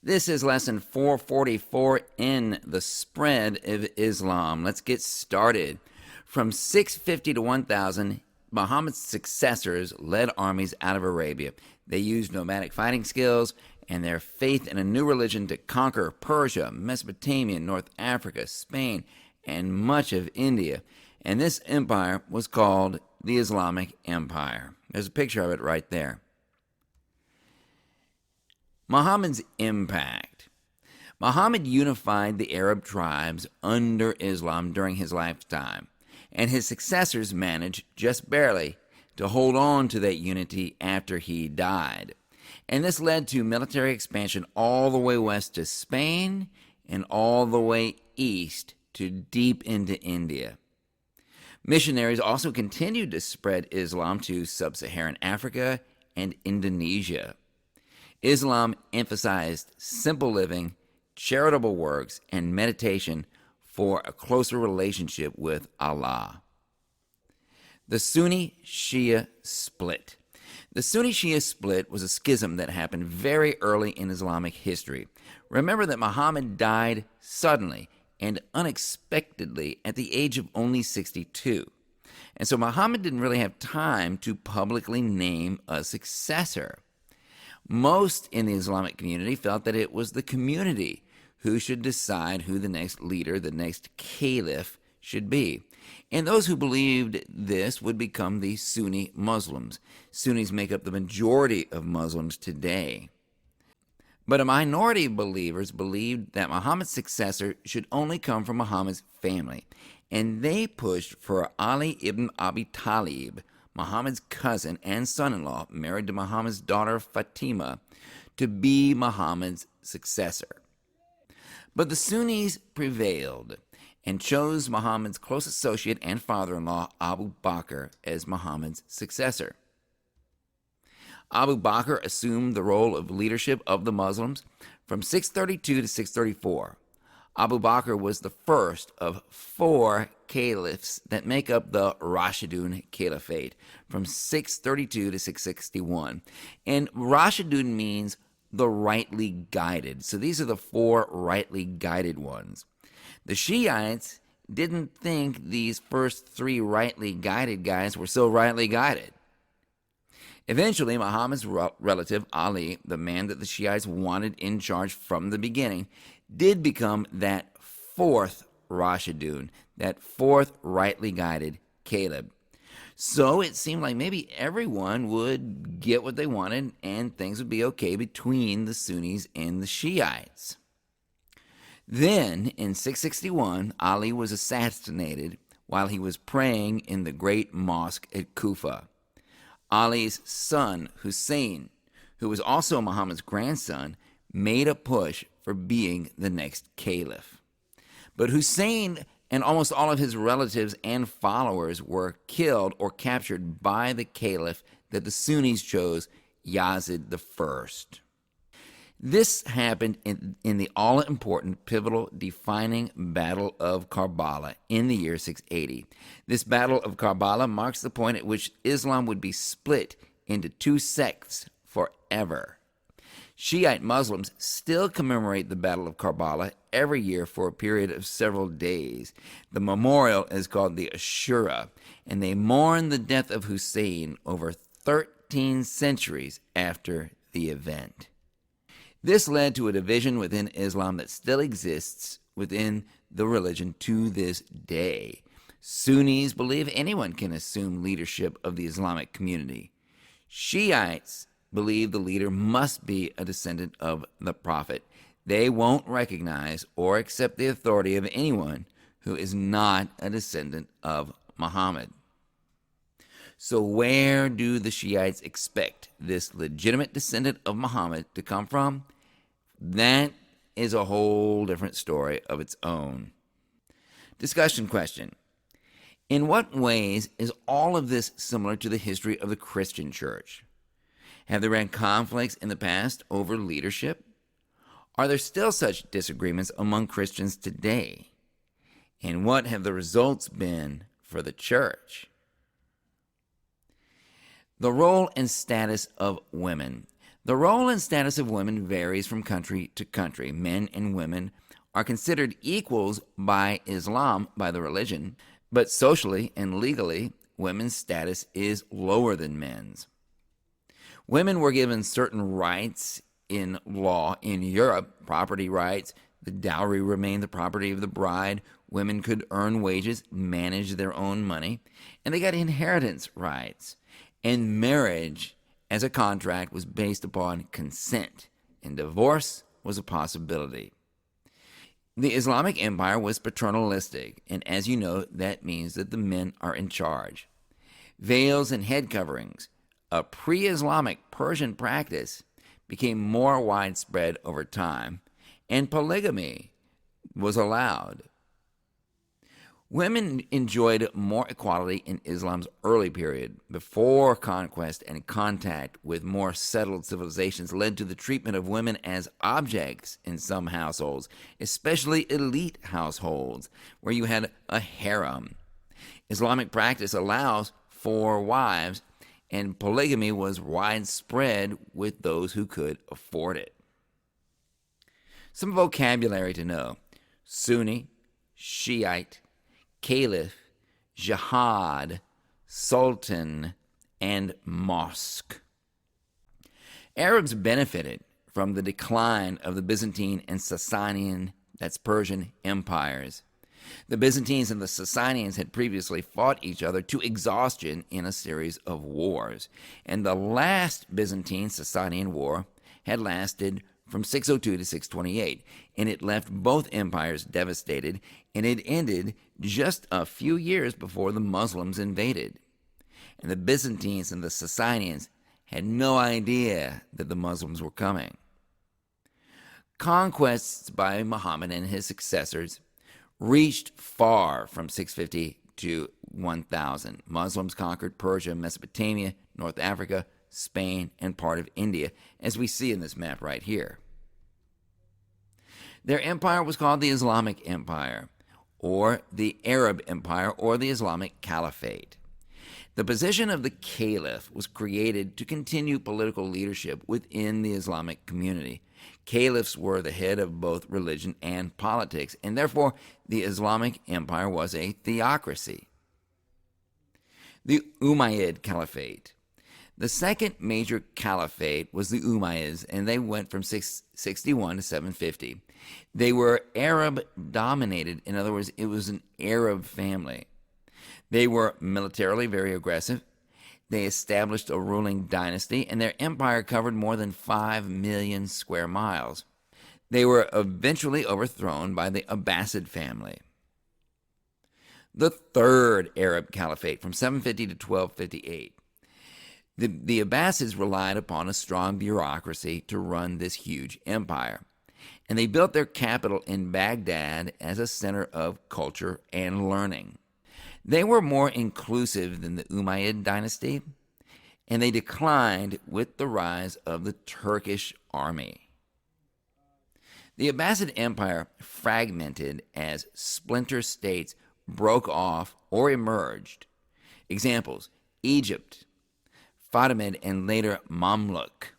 This is lesson 444 in the spread of Islam. Let's get started. From 650 to 1000, Muhammad's successors led armies out of Arabia. They used nomadic fighting skills and their faith in a new religion to conquer Persia, Mesopotamia, North Africa, Spain, and much of India. And this empire was called the Islamic Empire. There's a picture of it right there. Muhammad's impact. Muhammad unified the Arab tribes under Islam during his lifetime, and his successors managed, just barely, to hold on to that unity after he died. And this led to military expansion all the way west to Spain and all the way east to deep into India. Missionaries also continued to spread Islam to sub-Saharan Africa and Indonesia. Islam emphasized simple living, charitable works, and meditation for a closer relationship with Allah. The Sunni-Shia split. The Sunni-Shia split was a schism that happened very early in Islamic history. Remember that Muhammad died suddenly and unexpectedly at the age of only 62. And so Muhammad didn't really have time to publicly name a successor. Most in the Islamic community felt that it was the community who should decide who the next leader, the next caliph, should be. And those who believed this would become the Sunni Muslims. Sunnis make up the majority of Muslims today. But a minority of believers believed that Muhammad's successor should only come from Muhammad's family, and they pushed for Ali ibn Abi Talib, Muhammad's cousin and son-in-law, married to Muhammad's daughter Fatima, to be Muhammad's successor. But the Sunnis prevailed and chose Muhammad's close associate and father-in-law, Abu Bakr, as Muhammad's successor. Abu Bakr assumed the role of leadership of the Muslims from 632 to 634. Abu Bakr was the first of four caliphs that make up the Rashidun Caliphate from 632 to 661. And Rashidun means the rightly guided. So these are the four rightly guided ones. The Shiites didn't think these first three rightly guided guys were so rightly guided. Eventually, Muhammad's relative, Ali, the man that the Shiites wanted in charge from the beginning, did become that fourth Rashidun, that fourth rightly guided caliph. So it seemed like maybe everyone would get what they wanted and things would be okay between the Sunnis and the Shiites. Then, in 661, Ali was assassinated while he was praying in the great mosque at Kufa. Ali's son, Hussein, who was also Muhammad's grandson, made a push for being the next caliph. But Hussein and almost all of his relatives and followers were killed or captured by the caliph that the Sunnis chose, Yazid I. This happened in the all-important, pivotal, defining Battle of Karbala in the year 680. This Battle of Karbala marks the point at which Islam would be split into two sects forever. Shiite Muslims still commemorate the Battle of Karbala every year for a period of several days. The memorial is called the Ashura, and they mourn the death of Hussein over 13 centuries after the event. This led to a division within Islam that still exists within the religion to this day. Sunnis believe anyone can assume leadership of the Islamic community. Shiites believe the leader must be a descendant of the Prophet. They won't recognize or accept the authority of anyone who is not a descendant of Muhammad. So where do the Shiites expect this legitimate descendant of Muhammad to come from? That is a whole different story of its own. Discussion question. In what ways is all of this similar to the history of the Christian church? Have there been conflicts in the past over leadership? Are there still such disagreements among Christians today? And what have the results been for the church? The role and status of women. The role and status of women varies from country to country. Men and women are considered equals by Islam, by the religion, but socially and legally, women's status is lower than men's. Women were given certain rights in law in Europe, property rights. The dowry remained the property of the bride. Women could earn wages, manage their own money, and they got inheritance rights. And marriage as a contract was based upon consent, and divorce was a possibility. The Islamic Empire was paternalistic, and as you know, that means that the men are in charge. Veils and head coverings, a pre-Islamic Persian practice, became more widespread over time, and polygamy was allowed. Women enjoyed more equality in Islam's early period, before conquest and contact with more settled civilizations led to the treatment of women as objects in some households, especially elite households, where you had a harem. Islamic practice allows 4 wives, and polygamy was widespread with those who could afford it. Some vocabulary to know: Sunni, Shiite, Caliph, Jihad, Sultan, and Mosque. Arabs benefited from the decline of the Byzantine and Sasanian, that's Persian, empires. The Byzantines and the Sasanians had previously fought each other to exhaustion in a series of wars, and the last Byzantine-Sasanian war had lasted from 602 to 628, and it left both empires devastated, and it ended just a few years before the Muslims invaded. And the Byzantines and the Sasanians had no idea that the Muslims were coming. Conquests by Muhammad and his successors reached far from 650 to 1000. Muslims conquered Persia, Mesopotamia, North Africa, Spain, and part of India, as we see in this map right here. Their empire was called the Islamic Empire, or the Arab Empire, or the Islamic Caliphate. The position of the Caliph was created to continue political leadership within the Islamic community. Caliphs were the head of both religion and politics, and therefore the Islamic Empire was a theocracy. The Umayyad Caliphate. The second major caliphate was the Umayyads, and they went from 661 to 750. They were Arab-dominated. In other words, it was an Arab family. They were militarily very aggressive. They established a ruling dynasty, and their empire covered more than 5 million square miles. They were eventually overthrown by the Abbasid family. The third Arab caliphate, from 750 to 1258. The Abbasids relied upon a strong bureaucracy to run this huge empire, and they built their capital in Baghdad as a center of culture and learning. They were more inclusive than the Umayyad dynasty, and they declined with the rise of the Turkish army. The Abbasid Empire fragmented as splinter states broke off or emerged. Examples: Egypt, Fatimid and later Mamluk;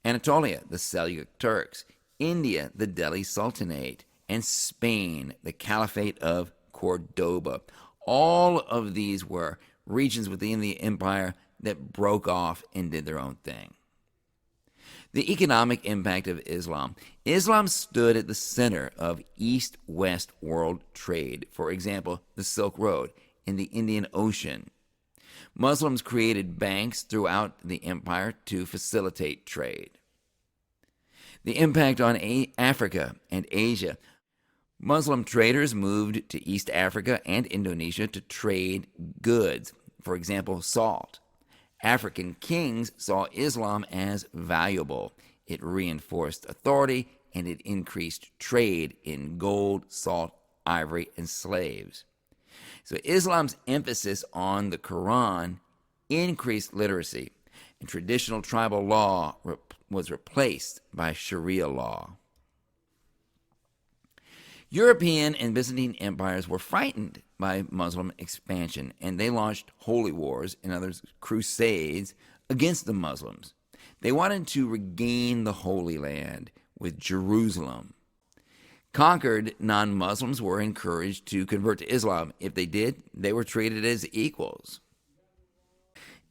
Anatolia, the Seljuk Turks; India, the Delhi Sultanate; and Spain, the Caliphate of Cordoba. All of these were regions within the empire that broke off and did their own thing. The economic impact of Islam. Islam stood at the center of East-West world trade. For example, the Silk Road in the Indian Ocean. Muslims created banks throughout the empire to facilitate trade. The impact on Africa and Asia. Muslim traders moved to East Africa and Indonesia to trade goods, for example, salt. African kings saw Islam as valuable. It reinforced authority, and it increased trade in gold, salt, ivory, and slaves. So Islam's emphasis on the Quran increased literacy, and traditional tribal law was replaced by Sharia law. European and Byzantine empires were frightened by Muslim expansion, and they launched holy wars, in other words, crusades, against the Muslims. They wanted to regain the Holy Land with Jerusalem. Conquered non-Muslims were encouraged to convert to Islam. If they did, they were treated as equals.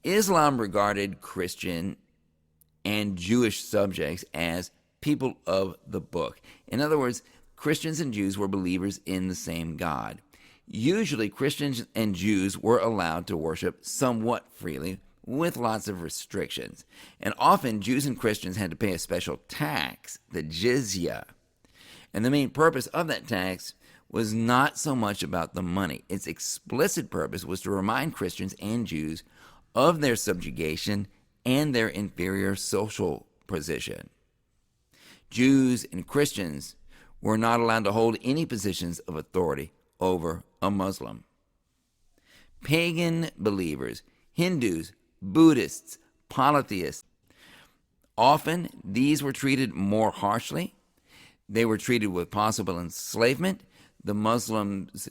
Islam regarded Christian and Jewish subjects as people of the book. In other words, Christians and Jews were believers in the same God. Usually, Christians and Jews were allowed to worship somewhat freely, with lots of restrictions. And often, Jews and Christians had to pay a special tax, the jizya. And the main purpose of that tax was not so much about the money. Its explicit purpose was to remind Christians and Jews of their subjugation and their inferior social position. Jews and Christians were not allowed to hold any positions of authority over a Muslim. Pagan believers, Hindus, Buddhists, polytheists, often these were treated more harshly. They were treated with possible enslavement. The Muslims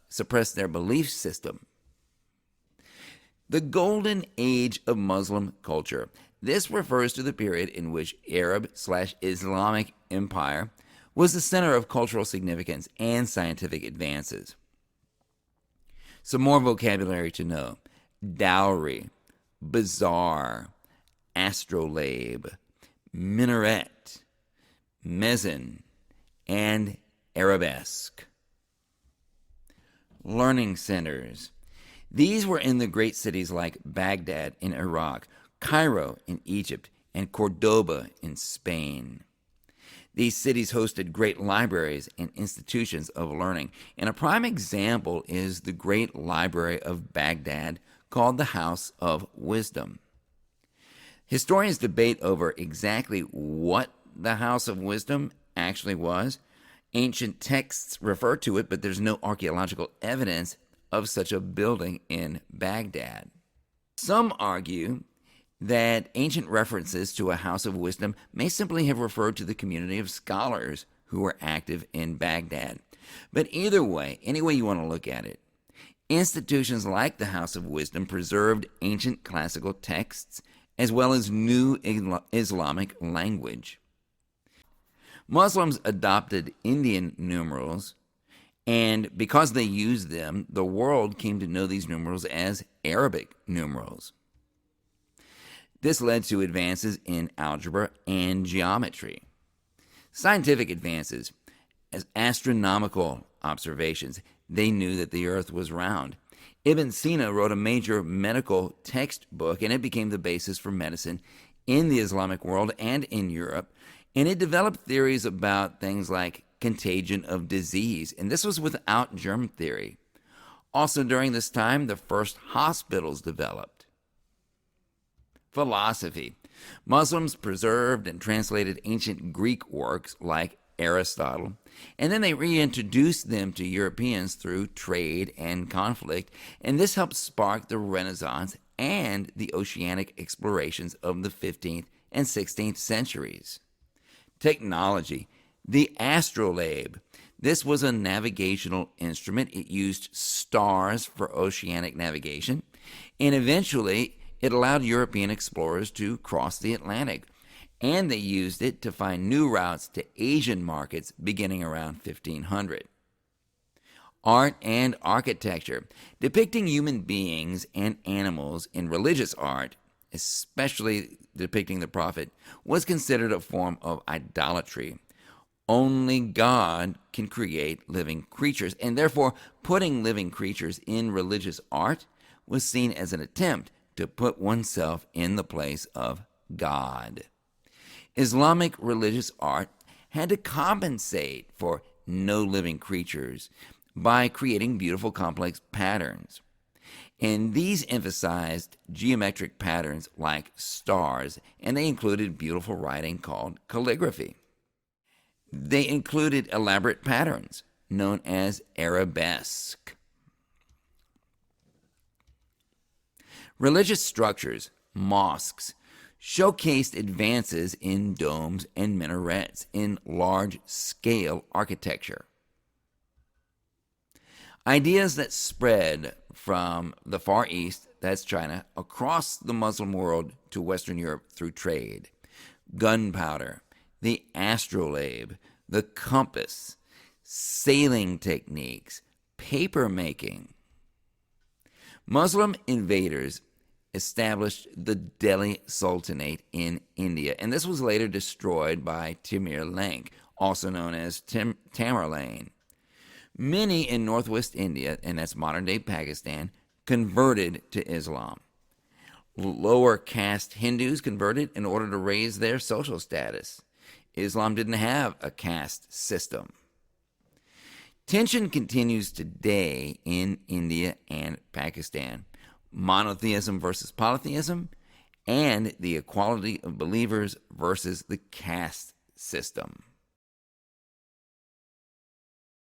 suppressed their belief system. The Golden Age of Muslim culture. This refers to the period in which Arab/Islamic empire was the center of cultural significance and scientific advances. Some more vocabulary to know: dowry, bazaar, astrolabe, minaret, mezzan, and arabesque. Learning centers. These were in the great cities like Baghdad in Iraq, Cairo in Egypt, and Cordoba in Spain. These cities hosted great libraries and institutions of learning, and a prime example is the great library of Baghdad called the House of Wisdom. Historians debate over exactly what the House of Wisdom actually was. Ancient texts refer to it, but there's no archaeological evidence of such a building in Baghdad. Some argue that ancient references to a House of Wisdom may simply have referred to the community of scholars who were active in Baghdad. But either way, any way you want to look at it, institutions like the House of Wisdom preserved ancient classical texts as well as new Islamic language. Muslims adopted Indian numerals, and because they used them, the world came to know these numerals as Arabic numerals. This led to advances in algebra and geometry. Scientific advances, as astronomical observations, they knew that the earth was round. Ibn Sina wrote a major medical textbook, and it became the basis for medicine in the Islamic world and in Europe. And it developed theories about things like contagion of disease, and this was without germ theory. Also during this time, the first hospitals developed. Philosophy. Muslims preserved and translated ancient Greek works like Aristotle, and then they reintroduced them to Europeans through trade and conflict, and this helped spark the Renaissance and the oceanic explorations of the 15th and 16th centuries. Technology. The astrolabe. This was a navigational instrument. It used stars for oceanic navigation, and eventually it allowed European explorers to cross the Atlantic, and they used it to find new routes to Asian markets beginning around 1500. Art and architecture. Depicting human beings and animals in religious art, especially depicting the prophet, was considered a form of idolatry. Only God can create living creatures, and therefore putting living creatures in religious art was seen as an attempt to put oneself in the place of God. Islamic religious art had to compensate for no living creatures by creating beautiful complex patterns. And these emphasized geometric patterns like stars, and they included beautiful writing called calligraphy. They included elaborate patterns known as arabesque. Religious structures, mosques, showcased advances in domes and minarets in large-scale architecture. Ideas that spread from the Far East that's China, across the Muslim world to Western Europe through trade. Gunpowder, the astrolabe, the compass, sailing techniques, paper making. Muslim invaders established the Delhi Sultanate in India, and this was later destroyed by Timur Lenk, also known as Tamerlane. Many in northwest India, and that's modern-day Pakistan, converted to Islam. Lower caste Hindus converted in order to raise their social status. Islam didn't have a caste system. Tension continues today in India and Pakistan. Monotheism versus polytheism, and the equality of believers versus the caste system.